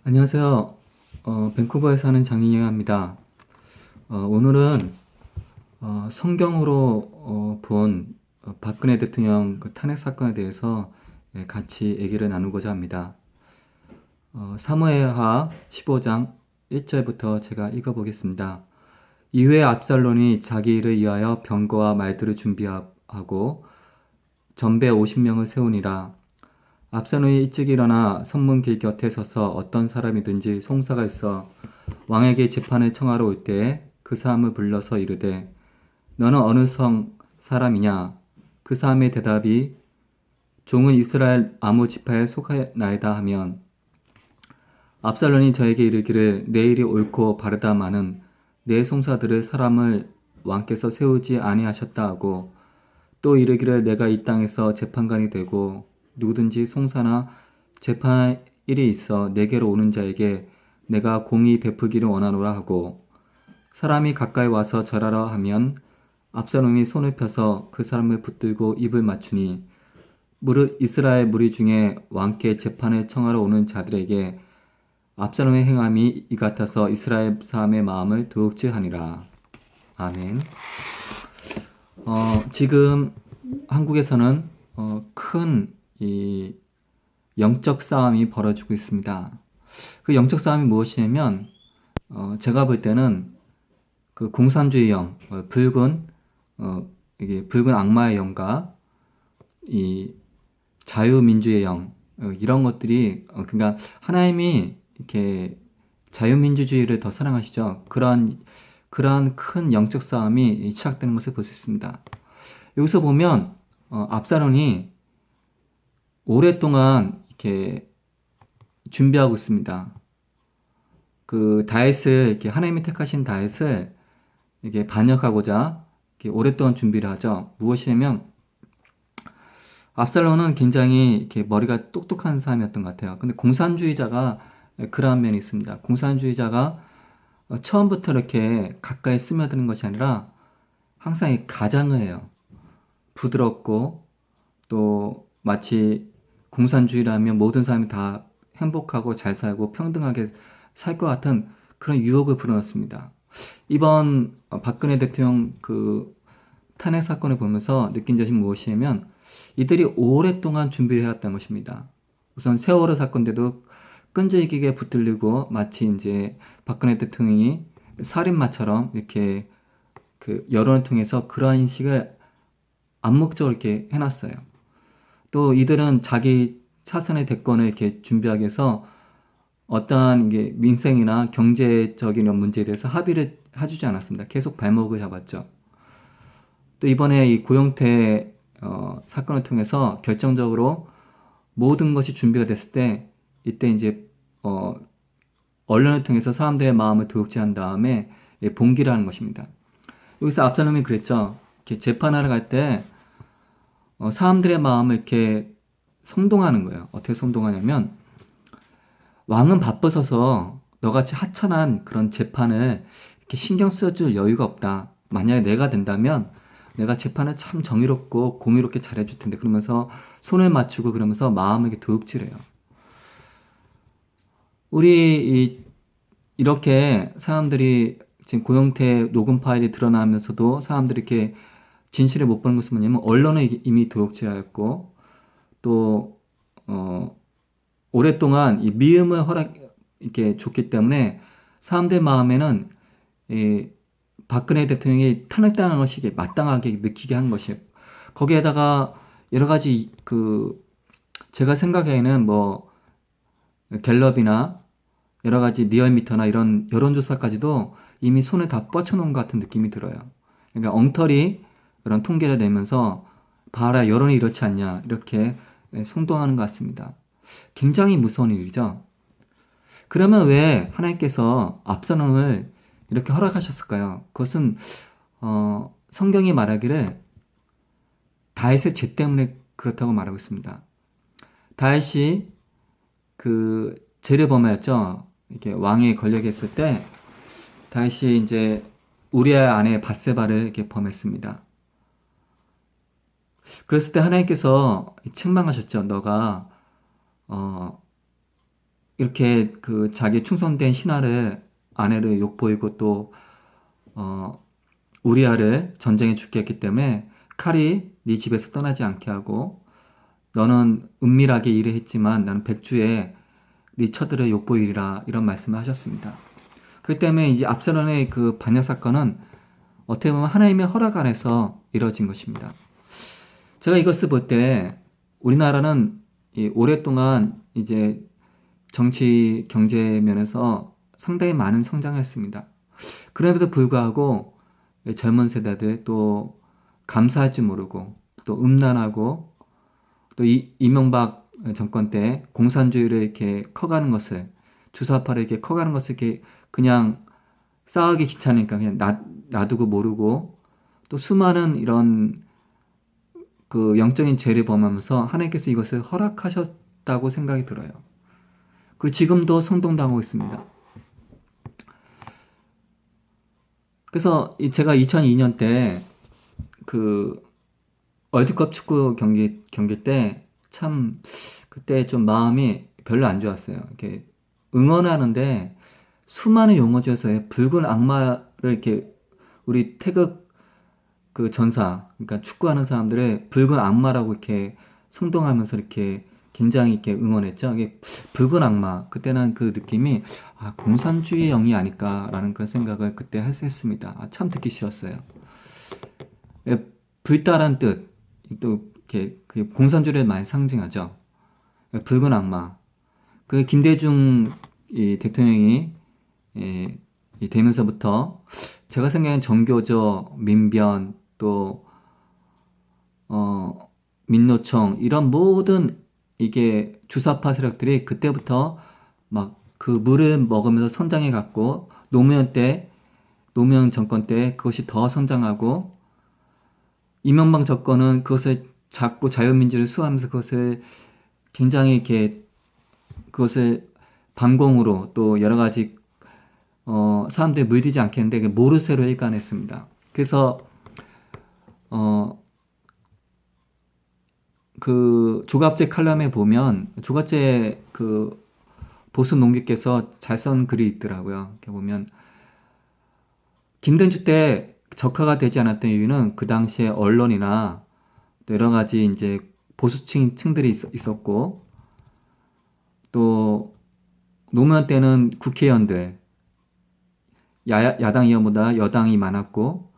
안녕하세요. 밴쿠버에 사는 장인영입니다. 오늘은 성경으로 본 박근혜 대통령 그 탄핵 사건에 대해서 같이 얘기를 나누고자 합니다. 사무엘하 15장 1절부터 제가 읽어보겠습니다. 이후에 압살론이 자기 일을 위하여 병거와 말들을 준비하고 전배 50명을 세우니라. 압살롬이 일찍 일어나 선문길 곁에 서서 어떤 사람이든지 송사가 있어 왕에게 재판을 청하러 올 때에 그 사람을 불러서 이르되 너는 어느 성 사람이냐? 그 사람의 대답이 종은 이스라엘 아무 지파에 속하나이다 하면 압살롬이 저에게 이르기를 내 일이 옳고 바르다마는 내 송사들을 사람을 왕께서 세우지 아니하셨다 하고 또 이르기를 내가 이 땅에서 재판관이 되고 누구든지 송사나 재판 일이 있어 내게로 오는 자에게 내가 공의 베풀기를 원하노라 하고 사람이 가까이 와서 절하라 하면 압살롬이 손을 펴서 그 사람을 붙들고 입을 맞추니 무릇 이스라엘 무리 중에 왕께 재판을 청하러 오는 자들에게 압살롬의 행함이 이 같아서 이스라엘 사람의 마음을 도둑질하니라. 아멘. 지금 한국에서는 큰 이 영적 싸움이 벌어지고 있습니다. 그 영적 싸움이 무엇이냐면 제가 볼 때는 그 공산주의 영, 이게 붉은 악마의 영과 이 자유민주의 영, 이런 것들이 그러니까 하나님이 이렇게 자유민주주의를 더 사랑하시죠. 그러한 큰 영적 싸움이 시작되는 것을 볼 수 있습니다. 여기서 보면 압살롬이 오랫동안 이렇게 준비하고 있습니다. 그 다윗을 이렇게 하나님이 택하신 다윗을 이게 반역하고자 이렇게 오랫동안 준비를 하죠. 무엇이냐면 압살롬은 굉장히 이렇게 머리가 똑똑한 사람이었던 것 같아요. 근데 공산주의자가 그러한 면이 있습니다. 공산주의자가 처음부터 이렇게 가까이 스며드는 것이 아니라 항상 가장을 해요. 부드럽고 또 마치 공산주의라면 모든 사람이 다 행복하고 잘 살고 평등하게 살 것 같은 그런 유혹을 불어넣습니다. 이번 박근혜 대통령 그 탄핵 사건을 보면서 느낀 점이 무엇이냐면 이들이 오랫동안 준비를 해왔던 것입니다. 우선 세월호 사건 때도 끈질기게 붙들리고 마치 이제 박근혜 대통령이 살인마처럼 이렇게 그 여론을 통해서 그러한 인식을 암묵적으로 이렇게 해놨어요. 또 이들은 자기 차선의 대권을 이렇게 준비하기 위해서 어떠한 이게 민생이나 경제적인 문제에 대해서 합의를 해주지 않았습니다. 계속 발목을 잡았죠. 또 이번에 이 고영태 사건을 통해서 결정적으로 모든 것이 준비가 됐을 때 이때 이제 언론을 통해서 사람들의 마음을 도둑질한 다음에 봉기를 하는 것입니다. 여기서 압살롬이 그랬죠. 이렇게 재판하러 갈때 사람들의 마음을 이렇게 선동하는 거예요. 어떻게 선동하냐면 왕은 바쁘셔서 너같이 하찮은 그런 재판을 이렇게 신경 써줄 여유가 없다. 만약에 내가 된다면 내가 재판을 참 정의롭고 공의롭게 잘해줄 텐데 그러면서 손을 맞추고 그러면서 마음을 이렇게 도둑질해요. 이렇게 사람들이 지금 고영태 녹음 파일이 드러나면서도 사람들이 이렇게 진실을 못 보는 것은 뭐냐면 언론은 이미 도둑질하였고 또 오랫동안 이 미움을 이렇게 줬기 때문에 사람들 마음에는 이 박근혜 대통령이 탄핵당한 것이 마땅하게 느끼게 한 것이에요. 거기에다가 여러 가지 그 제가 생각에는 뭐 갤럽이나 여러 가지 리얼미터나 이런 여론조사까지도 이미 손에 다 뻗쳐놓은 것 같은 느낌이 들어요. 그러니까 엉터리 그런 통계를 내면서 봐라 여론이 이렇지 않냐 이렇게 선동하는 것 같습니다. 굉장히 무서운 일이죠. 그러면 왜 하나님께서 압살롬을 이렇게 허락하셨을까요? 그것은 성경이 말하기를 다윗의 죄 때문에 그렇다고 말하고 있습니다. 다윗이 그 죄를 범하였죠. 이렇게 왕의 권력에 있을 때 다윗이 이제 우리아의 아내 밧세바를 이렇게 범했습니다. 그랬을 때 하나님께서 책망하셨죠. 너가 이렇게 그 자기 충성된 신하를 아내를 욕보이고 또 우리아를 전쟁에 죽게 했기 때문에 칼이 네 집에서 떠나지 않게 하고 너는 은밀하게 일을 했지만 나는 백주에 네 처들을 욕보이리라 이런 말씀을 하셨습니다. 그렇기 때문에 이제 압살롬의 그 반역 사건은 어떻게 보면 하나님의 허락 안에서 이루어진 것입니다. 제가 이것을 볼 때 우리나라는 오랫동안 이제 정치 경제 면에서 상당히 많은 성장을 했습니다. 그럼에도 불구하고 젊은 세대들 또 감사할 줄 모르고 또 음란하고 또 이명박 정권 때 공산주의를 이렇게 커가는 것을 주사파를 이렇게 커가는 것을 이렇게 그냥 싸우기 귀찮으니까 그냥 놔두고 모르고 또 수많은 이런 그 영적인 죄를 범하면서 하나님께서 이것을 허락하셨다고 생각이 들어요. 그리고 지금도 성동당하고 있습니다. 그래서 제가 2002년 때 그 월드컵 축구 경기 때 참 그때 좀 마음이 별로 안 좋았어요. 이렇게 응원하는데 수많은 용어지에서의 붉은 악마를 이렇게 우리 태극 그 전사, 그러니까 축구하는 사람들의 붉은 악마라고 이렇게 성동하면서 이렇게 굉장히 이렇게 응원했죠. 이게 붉은 악마. 그때는 그 느낌이 공산주의 영이 아닐까라는 그런 생각을 그때 했습니다. 참 듣기 싫었어요. 불다란 뜻, 또 이렇게 공산주의를 많이 상징하죠. 붉은 악마. 그 김대중 대통령이 되면서부터 제가 생각하는 정교조, 민변, 또 민노총 이런 모든 이게 주사파 세력들이 그때부터 막 그 물을 먹으면서 성장해 갔고 노무현 정권 때 그것이 더 성장하고 이명박 정권은 그것을 잡고 자유민주를 수호하면서 그것을 굉장히 이렇게 그것을 반공으로 또 여러 가지 사람들이 물들지 않게 했는데 모르쇠로 일관했습니다. 그래서 그 조갑제 칼럼에 보면 조갑제 그 보수 농객께서 잘 쓴 글이 있더라고요. 이렇게 보면 김대중 때 적화가 되지 않았던 이유는 그 당시에 언론이나 또 여러 가지 이제 보수층들이 있었고 또 노무현 때는 국회의원들 야당 의원보다 여당이 많았고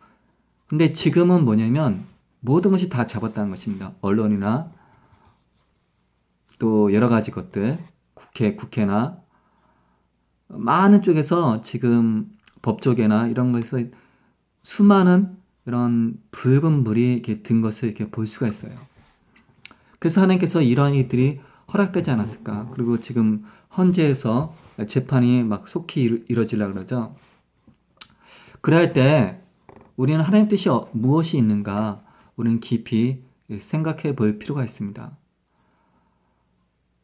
근데 지금은 뭐냐면 모든 것이 다 잡았다는 것입니다. 언론이나 또 여러 가지 것들 국회나 많은 쪽에서 지금 법조계나 이런 것에서 수많은 이런 붉은 물이 이렇게 든 것을 이렇게 볼 수가 있어요. 그래서 하나님께서 이러한 일들이 허락되지 않았을까. 그리고 지금 헌재에서 재판이 막 속히 이루어지려고 그러죠. 그럴 때 우리는 하나님 뜻이 무엇이 있는가 우리는 깊이 생각해 볼 필요가 있습니다.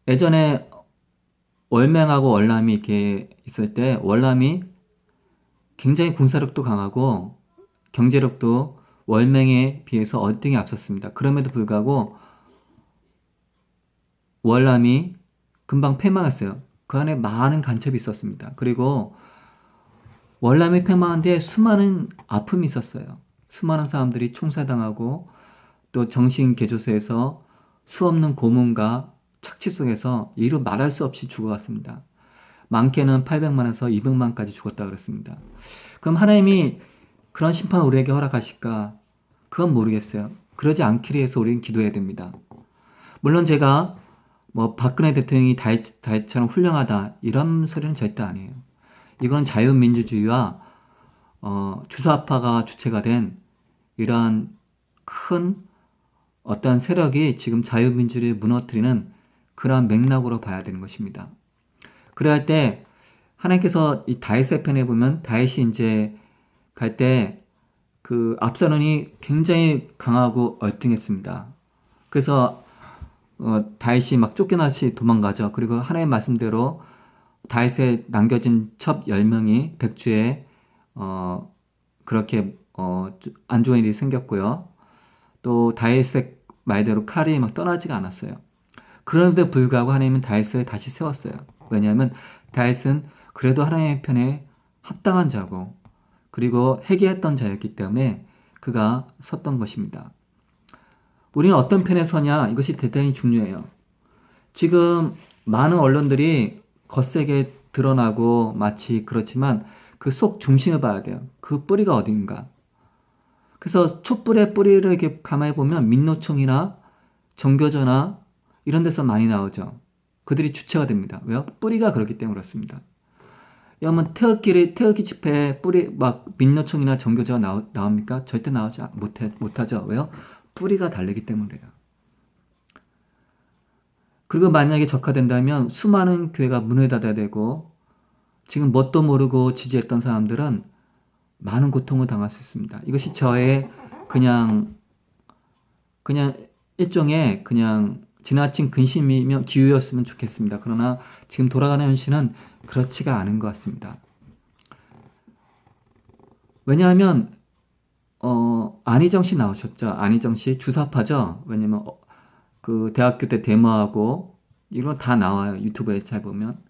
예전에 월맹하고 월남이 이렇게 있을 때 월남이 굉장히 군사력도 강하고 경제력도 월맹에 비해서 얼등에 앞섰습니다. 그럼에도 불구하고 월남이 금방 패망했어요. 그 안에 많은 간첩이 있었습니다. 그리고 월남이 패망한데 수많은 아픔이 있었어요. 수많은 사람들이 총살당하고 또 정신개조소에서 수없는 고문과 착취 속에서 이루 말할 수 없이 죽어갔습니다. 많게는 800만에서 200만까지 죽었다 그랬습니다. 그럼 하나님이 그런 심판을 우리에게 허락하실까? 그건 모르겠어요. 그러지 않기 위해서 우리는 기도해야 됩니다. 물론 제가 뭐 박근혜 대통령이 다이처럼 훌륭하다 이런 소리는 절대 아니에요. 이건 자유민주주의와 주사파가 주체가 된 이러한 큰 어떠한 세력이 지금 자유민주주의를 무너뜨리는 그러한 맥락으로 봐야 되는 것입니다. 그래야 할 때 하나님께서 이 다윗의 편에 보면 다윗이 이제 갈 때 그 압살롬이 굉장히 강하고 얼등했습니다. 그래서 다윗이 막 쫓겨나시 도망가죠. 그리고 하나님의 말씀대로 다윗에 남겨진 첩 10명이 백주에 그렇게 안 좋은 일이 생겼고요. 또 다윗의 말대로 칼이 막 떠나지가 않았어요. 그런데 불구하고 하나님은 다윗을 다시 세웠어요. 왜냐하면 다윗은 그래도 하나님의 편에 합당한 자고 그리고 회개했던 자였기 때문에 그가 섰던 것입니다. 우리는 어떤 편에 서냐? 이것이 대단히 중요해요. 지금 많은 언론들이 거세게 드러나고 마치 그렇지만 그 속 중심을 봐야 돼요. 그 뿌리가 어딘가. 그래서 촛불의 뿌리를 이렇게 가만히 보면 민노총이나 정교조나 이런 데서 많이 나오죠. 그들이 주체가 됩니다. 왜요? 뿌리가 그렇기 때문에 그렇습니다. 여러분 태극기 집회에 뿌리 막 민노총이나 정교조가 나옵니까? 절대 나오지 못하죠. 왜요? 뿌리가 다르기 때문이에요. 그리고 만약에 적화된다면 수많은 교회가 문을 닫아야 되고 지금 뭣도 모르고 지지했던 사람들은 많은 고통을 당할 수 있습니다. 이것이 저의 그냥 일종의 그냥 지나친 근심이면 기우였으면 좋겠습니다. 그러나 지금 돌아가는 현실은 그렇지가 않은 것 같습니다. 왜냐하면 안희정 씨 나오셨죠. 안희정 씨 주사파죠. 왜냐면 그 대학교 때 데모하고 이런 거 다 나와요. 유튜브에 잘 보면.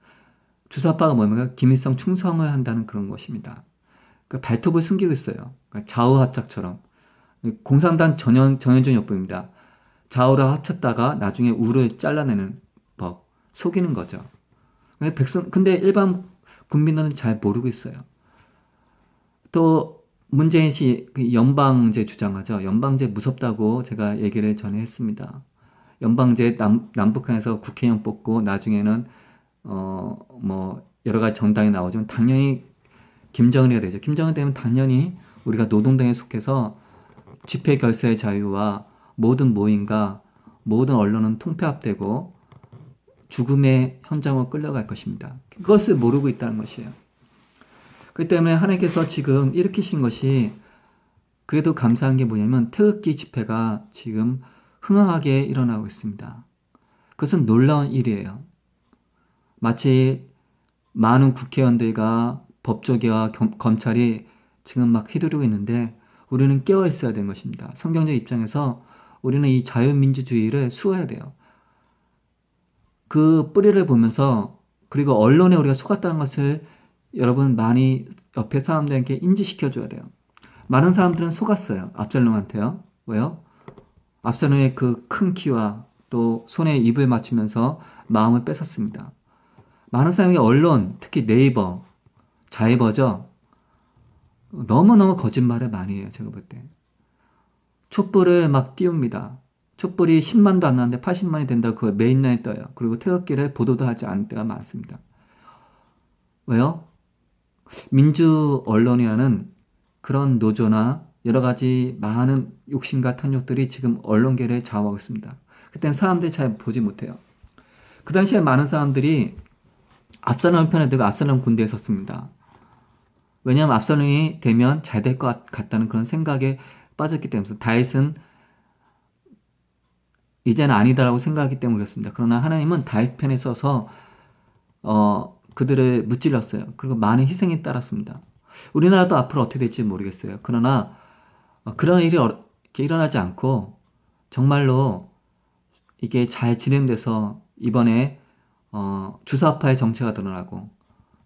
주사파가 뭐냐면 김일성 충성을 한다는 그런 것입니다. 그러니까 발톱을 숨기고 있어요. 그러니까 좌우합작처럼. 공산당 정현준 역부입니다. 좌우를 합쳤다가 나중에 우를 잘라내는 법. 속이는 거죠. 근데 일반 국민들은 잘 모르고 있어요. 또 문재인 씨 연방제 주장하죠. 연방제 무섭다고 제가 얘기를 전에 했습니다. 연방제 남북한에서 국회의원 뽑고 나중에는 뭐 여러 가지 정당이 나오지만 당연히 김정은이 되죠. 김정은 되면 당연히 우리가 노동당에 속해서 집회 결사의 자유와 모든 모임과 모든 언론은 통폐합되고 죽음의 현장으로 끌려갈 것입니다. 그것을 모르고 있다는 것이에요. 그렇기 때문에 하나님께서 지금 일으키신 것이 그래도 감사한 게 뭐냐면 태극기 집회가 지금 흥황하게 일어나고 있습니다. 그것은 놀라운 일이에요. 마치 많은 국회의원들과 법조계와 검찰이 지금 막 휘두르고 있는데 우리는 깨어 있어야 되는 것입니다. 성경적 입장에서 우리는 이 자유민주주의를 수호해야 돼요. 그 뿌리를 보면서 그리고 언론에 우리가 속았다는 것을 여러분 많이 옆에 사람들에게 인지시켜줘야 돼요. 많은 사람들은 속았어요. 압살롬한테요. 왜요? 압살롬의 그 큰 키와 또 손에 입을 맞추면서 마음을 뺏었습니다. 많은 사람이 언론, 특히 네이버, 자이버죠. 너무너무 거짓말을 많이 해요. 제가 볼 때. 촛불을 막 띄웁니다. 촛불이 10만도 안 나는데 80만이 된다고 그걸 메인라인에 떠요. 그리고 태극기를 보도도 하지 않을 때가 많습니다. 왜요? 민주 언론이라는 그런 노조나 여러 가지 많은 욕심과 탐욕들이 지금 언론계를 좌우하고 있습니다. 그때는 사람들이 잘 보지 못해요. 그 당시에 많은 사람들이 압살롬 편에 들고 압살롬 군대에 섰습니다. 왜냐하면 압살롬이 되면 잘 될 것 같다는 그런 생각에 빠졌기 때문에 다윗은 이제는 아니다라고 생각하기 때문에 그렇습니다. 그러나 하나님은 다윗 편에 서서 그들을 무찔렀어요. 그리고 많은 희생이 따랐습니다. 우리나라도 앞으로 어떻게 될지 모르겠어요. 그러나 그런 일이 이렇게 일어나지 않고 정말로 이게 잘 진행돼서 이번에 주사파의 정체가 드러나고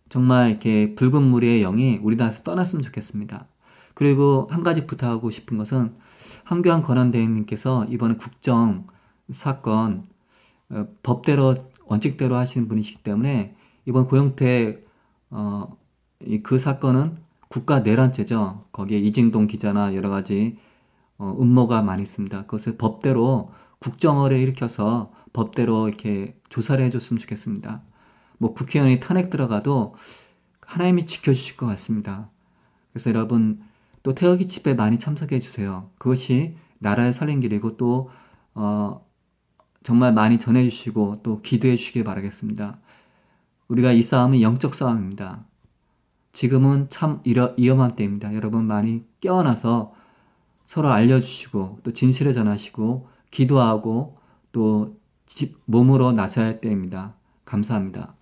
정말 이렇게 붉은 무리의 영이 우리나라에서 떠났으면 좋겠습니다. 그리고 한 가지 부탁하고 싶은 것은 한교안 권한대행님께서 이번에 국정 사건 법대로 원칙대로 하시는 분이시기 때문에 이번 고영태 그 사건은 국가 내란죄죠. 거기에 이진동 기자나 여러 가지 음모가 많이 있습니다. 그것을 법대로 국정원을 일으켜서 법대로 이렇게 조사를 해줬으면 좋겠습니다. 뭐 국회의원이 탄핵 들어가도 하나님이 지켜주실 것 같습니다. 그래서 여러분 또 태극기 집회 많이 참석해 주세요. 그것이 나라를 살린 길이고 또 정말 많이 전해주시고 또 기도해 주시길 바라겠습니다. 우리가 이 싸움은 영적 싸움입니다. 지금은 참 위험한 때입니다. 여러분 많이 깨어나서 서로 알려주시고 또 진실을 전하시고 기도하고 또 몸으로 나서야 할 때입니다. 감사합니다.